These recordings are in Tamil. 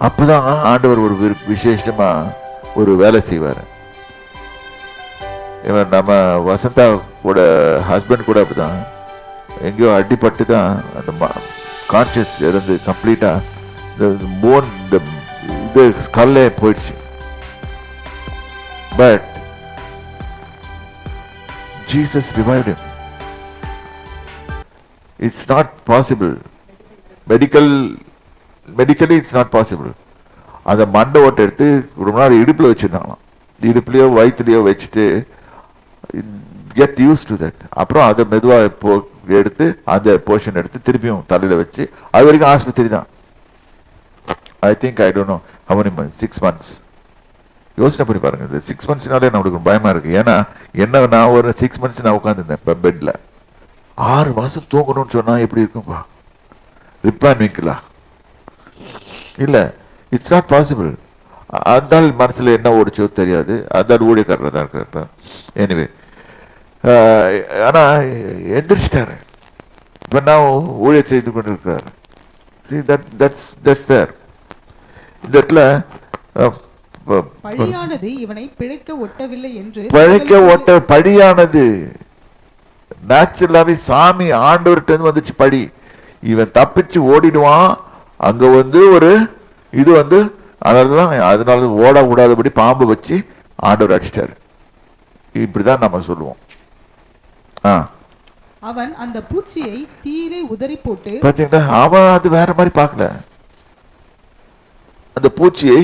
அப்பதான் ஆண்டவர் ஒரு விசேஷமா ஒரு வேலை செய்வார். இவன் நம்ம வசந்தா கூட ஹஸ்பண்ட் கூட அப்படிதான், எங்கேயோ அடிப்பட்டு தான் அந்த கான்சியஸ் இருந்து கம்ப்ளீட்டா இந்த போன் இது ஸ்கல்லே போயிடுச்சு. But Jesus revived him. It's not possible. Medically it's not possible. அந்த மண்டை ஓட்டை எடுத்து ரொம்ப நாள் இடுப்பில் வச்சுருந்தாங்களாம். இடுப்புலையோ வயிற்றுலையோ வச்சுட்டு கெட் யூஸ் டு தட். அப்புறம் அதை மெதுவாக எடுத்து அந்த போர்ஷன் எடுத்து திருப்பியும் தலையில் வச்சு அது வரைக்கும் ஆஸ்பத்திரி தான். I think I don't know how many months, 6 months. யோசனை பண்ணி பாருங்க, இந்த 6 monthsனாலே நம்மளுக்கு பயமா இருக்கு. ஏன்னா என்ன, நான் ஒரு 6 months நான் உட்காந்துருந்தேன் இப்போ பெட்ல. 6 மாசம் தூங்கணும்னு சொன்னா எப்படி இருக்கும்பா? ரிப்பான் வீங்களா? இல்லை, இட்ஸ் நாட் பாசிபிள். அந்த மனசுல என்ன ஓடிச்சோ தெரியாது. அந்த ஊழியக்காரர் தான் இருக்காரு. எனிவே, ஆனா எந்திரிச்சிட்டாரு. இப்ப நான் ஊழியர் செய்து கொண்டு இருக்கிறாரு. See, that's there. இந்த இடத்துல பழியானது இவனை பிழைக்க ஒட்டவில்லை என்று பழியானது நேச்சுரலாவே சாமி ஆண்டவர்கிட்ட வந்துச்சு பழி. இவன் தப்பிச்சு ஓடிடுவான். அங்க ஒரு இது அதனால ஓட கூடாதபடி பாம்பு வச்சு ஆண்டவர் அடிச்சிட்டாரு. இப்படிதான் நம்ம சொல்லுவோம். அவன் அந்த பூச்சியை தீயிலே உதறி போட்டு, பாத்தீங்களா, அவன் அது வேற மாதிரி பார்க்கல. அந்த பூச்சியை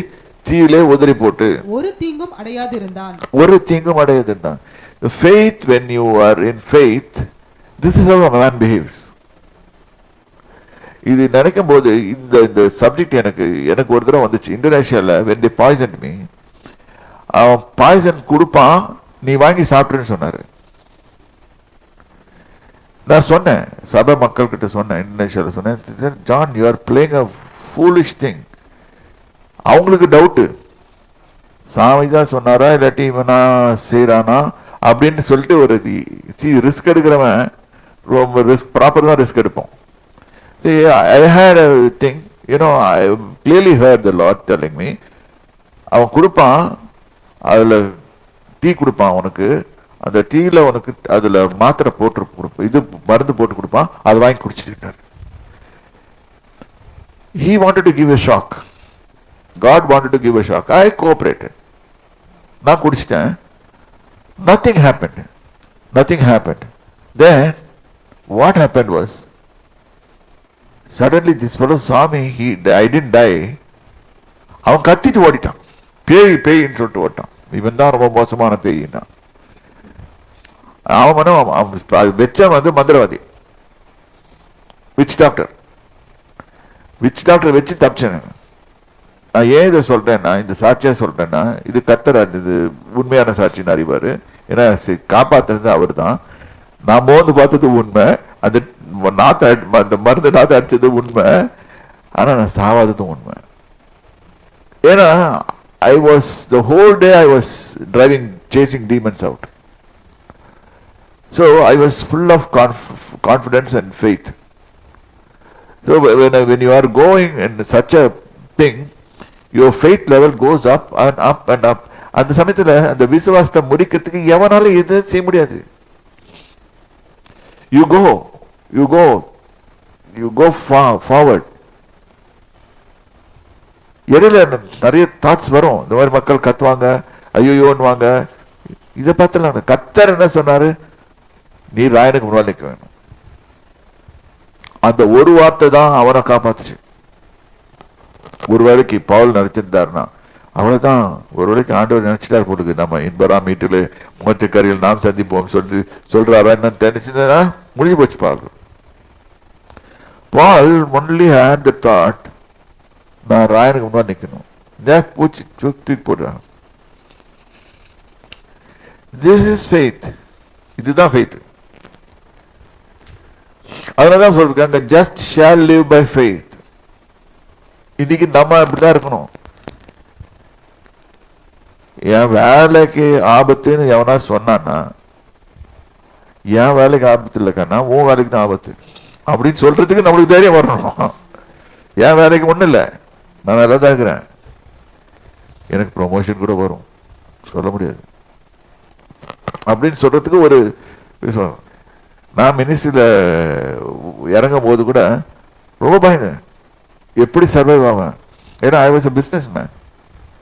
தீயிலே உதறி போட்டு ஒரு தீங்கும் அடையாதிருந்தான். Faith, when you are in faith, this is how a man behaves. இது நினைக்கும் போது இந்த சப்ஜெக்ட் எனக்கு ஒரு தடவை வந்துச்சு இந்தோனேஷியால. when they poisoned me, அவன் பாய்சன் கொடுப்பான், நீ வாங்கி சாப்பிட்டுன்னு சொன்னாரு. நான் சொன்னேன், சபை மக்கள் கிட்ட சொன்னேன், இந்தோனேஷியாவில் சொன்னேன், John, you are playing a foolish thing. அவங்களுக்கு டவுட்டு, சாமி தான் சொன்னாரா இல்லாட்டி இவனா செய்யறானா அப்படின்னு சொல்லிட்டு ஒரு ரிஸ்க் எடுக்கிறவன் ரொம்ப ப்ராப்பர் தான் ரிஸ்க் எடுப்போம். See, I had a thing, I clearly heard the Lord telling me, அவன் கொடுப்பான், அதில் டீ கொடுப்பான் உனக்கு, அந்த டீல உனக்கு அதில் மாத்திரை போட்டு கொடுப்பான், இது மருந்து போட்டு கொடுப்பான், அதை வாங்கி குடிச்சிட்டு. He wanted to give a shock. God wanted to give a shock. I cooperated. நான் குடிச்சிட்டேன். Nothing happened. Then what happened was, suddenly this fellow saw me. I didn't die. அவன் கத்திட்டு ஓடிட்டான். பேயின்னு சொல்லிட்டு ஓட்டான். இவன் தான் ரொம்ப மோசமான பேயின்னா. அவன் வெச்ச மந்திரவாதி, விச் டாக்டர் வச்சு தப்பிச்சேன். நான் ஏன் இதை சொல்றேன்னா, இந்த சாட்சியா சொல்றேன்னா, இது கர்த்தர் இது உண்மையான சாட்சின்னு அறிவாரு. ஏன்னா காப்பாத்துறது அவர் தான். நான் மோந்து பார்த்தது உண்மை, அந்த மருந்து நாத்த அடிச்சது உண்மை, ஆனா நான் சாவாததும் உண்மை. ஏன்னா the whole day I was chasing demons out. So I was full of confidence and faith. So when you are going in such a thing, your faith level goes up and up and up. அந்த சமயத்துல அந்த விசுவாசத்தை முடிக்கிறதுக்கு எவனால எதுவும் செய்ய முடியாது. You go forward. இடையில நிறைய தாட்ஸ் வரும். இந்த மாதிரி மக்கள் கத்துவாங்க, ஐயோன்னு. இதை பார்த்தலாம். கர்த்தர் என்ன சொன்னாரு? நீ ராயனுக்கு முன்னாடி நிற்க வேணும். அந்த ஒரு வார்த்தை தான் அவனை காப்பாத்துச்சு. ஒரு வேளைக்கு பவுல் நினைச்சிருந்தாருன்னா அவ்வளவுதான். ஒரு வேளைக்கு ஆண்டவர் நினைச்சிட்டாரு போட்டுக்கு, நம்ம இன்பராம் வீட்டில் முகத்துக்கரையில் நாம் சந்திப்போம் சொல்றாரா என்னன்னு தெரிஞ்சுன்னா முடிஞ்சு போச்சு. பால் ஒன்லி ஹேட் தி தாட், நான் ராயனுக்கு முன்னாடி நிற்கணும். பூச்சி தூக்கி போடுறான். This is faith. இதுதான் ஃபெய்த். அதனாலதான் சொல்றாங்க, just shall live by faith. இன்னைக்கு நம்ம இப்படிதான் இருக்கணும். என் வேலைக்கு ஆபத்துன்னு எவனா சொன்னான்னா, என் வேலைக்கு ஆபத்து இல்லைக்கண்ணா, உன் வேலைக்கு தான் ஆபத்து அப்படின்னு சொல்றதுக்கு நம்மளுக்கு தைரியம் வரணும். என் வேலைக்கு ஒண்ணும் இல்லை, நான் நல்லா தான் இருக்கிறேன், எனக்கு ப்ரொமோஷன் கூட வரும், சொல்ல முடியாது அப்படின்னு சொல்றதுக்கு ஒரு விசுவாசம். நான் மினிஸ்ட்ரியில் இறங்கும் போது கூட ரொம்ப பயந்தேன், எப்படி சர்வைவ் ஆவேன். ஏன்னா I was a business man.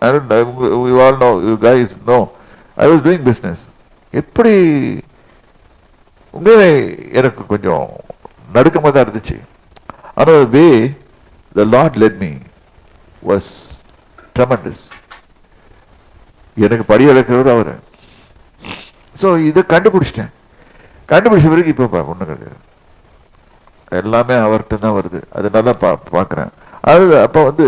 You all know, you guys know, I was doing business. எப்படி உண்மையிலே எனக்கு கொஞ்சம் நடுக்கமாக தான் இருந்துச்சு. ஆனால் வே the Lord led me was tremendous. எனக்கு படி இழக்கிறவர் அவர். ஸோ இதை கண்டுபிடிச்சிட்டேன். கண்டுபிடிச்ச பிறகு இப்போ ஒன்றும் கிடையாது, எல்லாமே அவர்கிட்ட தான் வருது. அது நல்லா பார்க்குறேன். அது அப்போ வந்து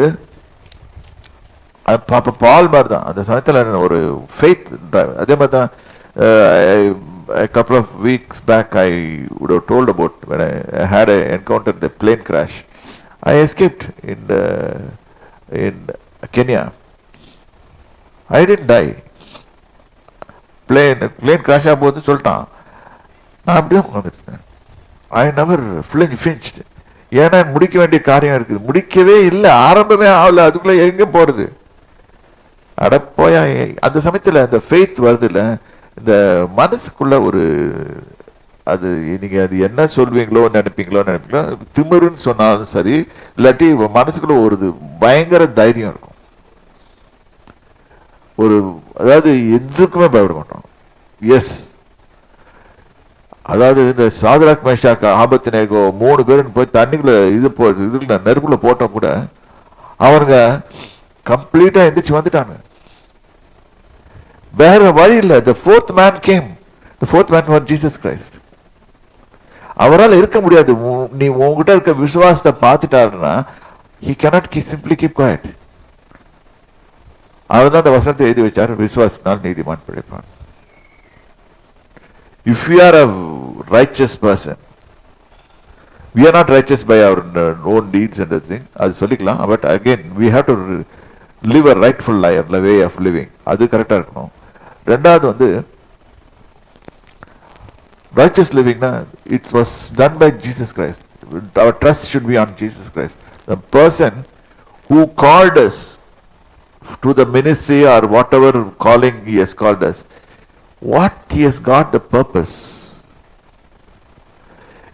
அப்போ பால் மாதிரி தான் அந்த சமயத்தில் ஒரு ஃபெய்த் டிரைவ். அதே மாதிரி தான் a couple of weeks back I would have told about when I had encountered the plane crash. I escaped in Kenya. I didn't die. plane crash ஆகும்போது சொல்லிட்டான், நான் அப்படிதான் உட்காந்துருந்தேன். I never finished. ஏன்னா முடிக்க வேண்டிய காரியம் இருக்குது, முடிக்கவே இல்லை, ஆரம்பமே ஆகல, அதுக்குள்ள எங்க போறது. அடப்போயா, அந்த சமயத்தில் அந்த ஃபெய்த் வருது இல்லை, இந்த மனசுக்குள்ள ஒரு அது நீங்க அது என்ன சொல்வீங்களோ நினைப்பீங்களோ திமிருன்னு சொன்னாலும் சரி, இல்லாட்டி மனசுக்குள்ள ஒரு பயங்கர தைரியம் இருக்கும். ஒரு அதாவது எதுக்குமே பயப்பட மாட்டோம். எஸ், அதாவது இந்த சாதராக் மேஷாக் ஆபத்நேகோ 3 பேரும் போய் தண்ணிக்குள்ள இதுக்குள்ள நெருப்புல போட்டா கூட அவனுங்க கம்ப்ளீட்டா எந்திரிச்சு வந்துட்டாங்க. வேற வழி இல்லை. the fourth man came. the fourth man was Jesus Christ. அவரால் இருக்க முடியாது. நீ உங்ககிட்ட இருக்க விசுவாசத்தை பார்த்துட்டாருன்னா he cannot simply keep quiet. அவர் தான் அந்த வசனத்தை எழுதி வச்சார், விசுவாசத்தினால் நீதிமான் பிழைப்பான். If we are a righteous person, we are not righteous by our own deeds and everything, அது சொல்லிக்கலாம். But again we have to live a rightful life, the way of living. அது கரெக்டா இருக்கணும். ரெண்டாவது வந்து righteous living na, it was done by Jesus Christ. Our trust should be on Jesus Christ, the person who called us to the ministry or whatever calling he has called us. What he has got the purpose.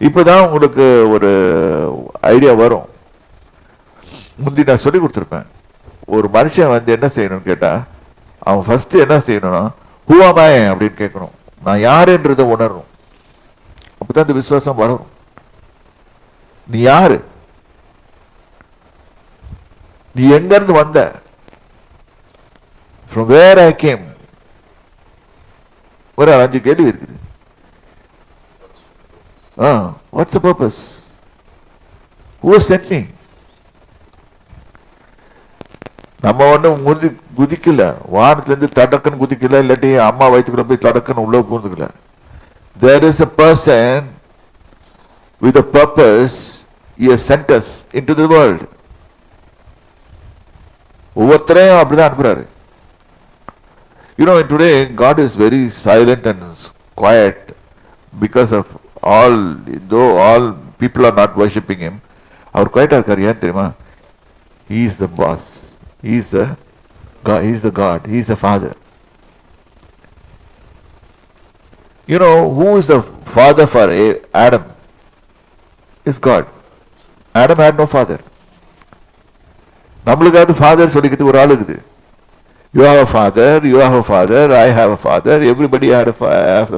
இப்போதான் உங்களுக்கு ஒரு ஐடியா வரும். முந்தி நான் சொல்லி கொடுத்துருப்பேன், ஒரு மனுஷன் வந்து என்ன செய்யணும்னு கேட்டா அவன் ஃபர்ஸ்ட் என்ன செய்யணும்னா who am I அப்படின்னு கேட்கணும். நான் யாருன்றதை உணரணும். அப்பதான் இந்த விசுவாசம் வளரும். நீ யாரு, நீ எங்க இருந்து வந்த, from where I came. ஒரு 5 கேள்வி இருக்குது. What's the purpose? Who sent me? நம்ம ஒன்றும் குதிக்கல, வானத்துல இருந்து தடக்குன்னு குதிக்கல, இல்லாட்டி அம்மா வயிற்றுக்குள்ள போய் தடக்குன்னு உள்ள பூந்துக்கல. There is a person with a purpose. He has sent us into the world. ஒவ்வொருத்தரையும் அப்படிதான் அனுப்புறாரு. You know, today God is very silent and quiet because of though all people are not worshipping him. அவர் குவைட்டா இருக்காரு. ஏன் தெரியுமா? He is the boss. He is the God. He is the God. He is the Father. You know who is the father for Adam? Is God. Adam had no father. நம்மளுக்காவது ஃபாதர் சொல்லிக்கிறது ஒரு ஆள் இருக்குது. You have a father, you have a father, I have a father, everybody have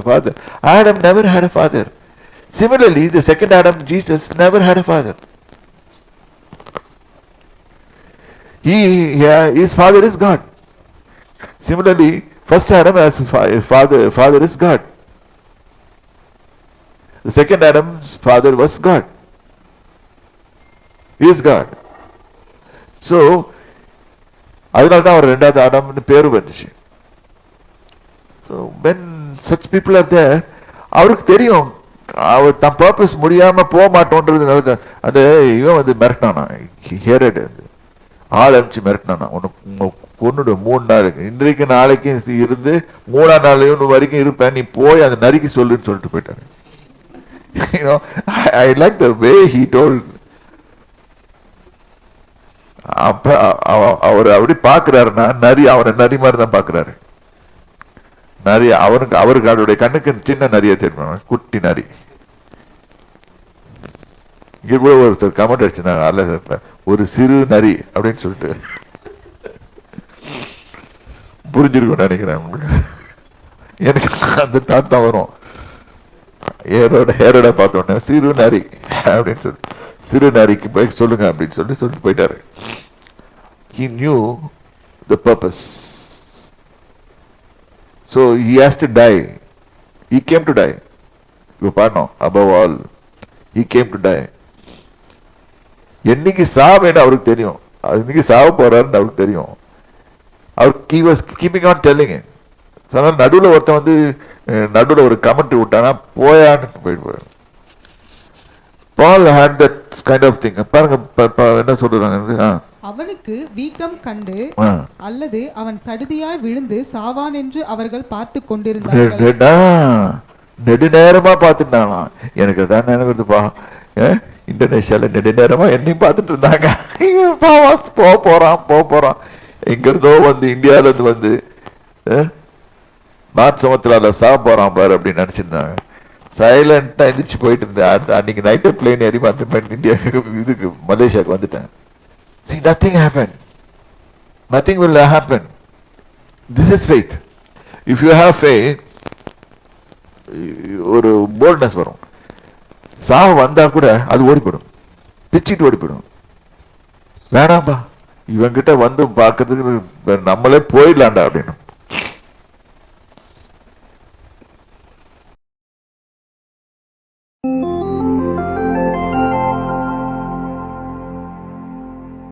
a father. Adam never had a father. Similarly, the second Adam, Jesus, never had a father. His father is God. Similarly, first Adam has father is God. The second Adam's father was God. He is God. So, அதனால தான் அவர் ரெண்டாவது ஆடாம்னு பேரு வந்துச்சு. So when such people are there, அவருக்கு தெரியும் அவர் தன் பர்பஸ் முடியாம போக மாட்டோன்றது. அந்த இவன் வந்து மிரட்டினானா, ஹேரட் ஆள் அனுப்பிச்சு மிரட்டினானா, உனக்கு கொன்னுடு 3 நாள் இன்றைக்கு நாளைக்கு இருந்து 3ஆம் நாள் வரைக்கும் இருப்பேன், நீ போய் அந்த நரிக்கு சொல்லுன்னு சொல்லிட்டு போயிட்டாரு. You know, I like the way he told. அப்ப அவர் அப்படி பாக்குறாருன்னா நரி அவரை நரி மாதிரி தான் பாக்குறாரு. நரி அவருக்கு அவருடைய கண்ணுக்கு சின்ன நரியை தெரியும், குட்டி நரி. இங்க கூட ஒருத்தர் கமெண்ட் அடிச்சிருந்தாங்க, அல்ல ஒரு சிறு நரி அப்படின்னு சொல்லிட்டு. புரிஞ்சிருக்கும் நினைக்கிறேன் உங்களுக்கு. எனக்கு அந்த தாட் தான் வரும். ஹேரோட பார்த்தோன்னே சிறு நரி அப்படின்னு சொல்லி, சிறு நரிக்கு போய் சொல்லுங்க அப்படின்னு சொல்லிட்டு போயிட்டாரு. He knew the purpose. So he has to die. He came to die. You know, above all, he came to die. என்னைக்கு சாவேன்னு அவருக்கு தெரியும், இன்னைக்கு சாவ போறாருன்னு அவருக்கு தெரியும். அவர் he was keeping on telling it. நடுவில் ஒருத்தன் வந்து நடுவில் ஒரு கமெண்ட் விட்டானா போயான்னு போயிடுவார். Paul had that kind of thing. பாருங்க என்ன சொல்றாங்க, அவனுக்கு வீக்கம் கண்டு அல்லது அவன் சடுதியாய் விழுந்து சாவான் என்று அவர்கள் பார்த்து கொண்டிருந்தார்கள். நெடுநேரமா பார்த்துட்டாங்களாம். எனக்கு அதான் நினைவுப்பா, இந்தோனேஷியால நெடுநேரமா என்னையும் பார்த்துட்டு இருந்தாங்க. போறான் எங்க இருந்தோ வந்து இந்தியால இருந்து வந்து நார்த் சமுத்திரால போறான் பாரு அப்படின்னு நினைச்சிருந்தாங்க. சைலண்டா எந்திரிச்சு போயிட்டு இருந்தேன். அன்னைக்கு நைட்டு பிளேன் ஏறி வந்து இந்தியா இதுக்கு மலேசியாவுக்கு வந்துட்டேன். See, nothing happened. Nothing will happen. This is faith. If you have faith, ஒரு போல்ட்னஸ் வரும். சாவு வந்தா கூட அது ஓடிப்படும், பிச்சுட்டு ஓடிப்படும். வேணாம்பா, இவங்கிட்ட வந்து பார்க்கறதுக்கு நம்மளே போயிடலாண்டா அப்படின்னு.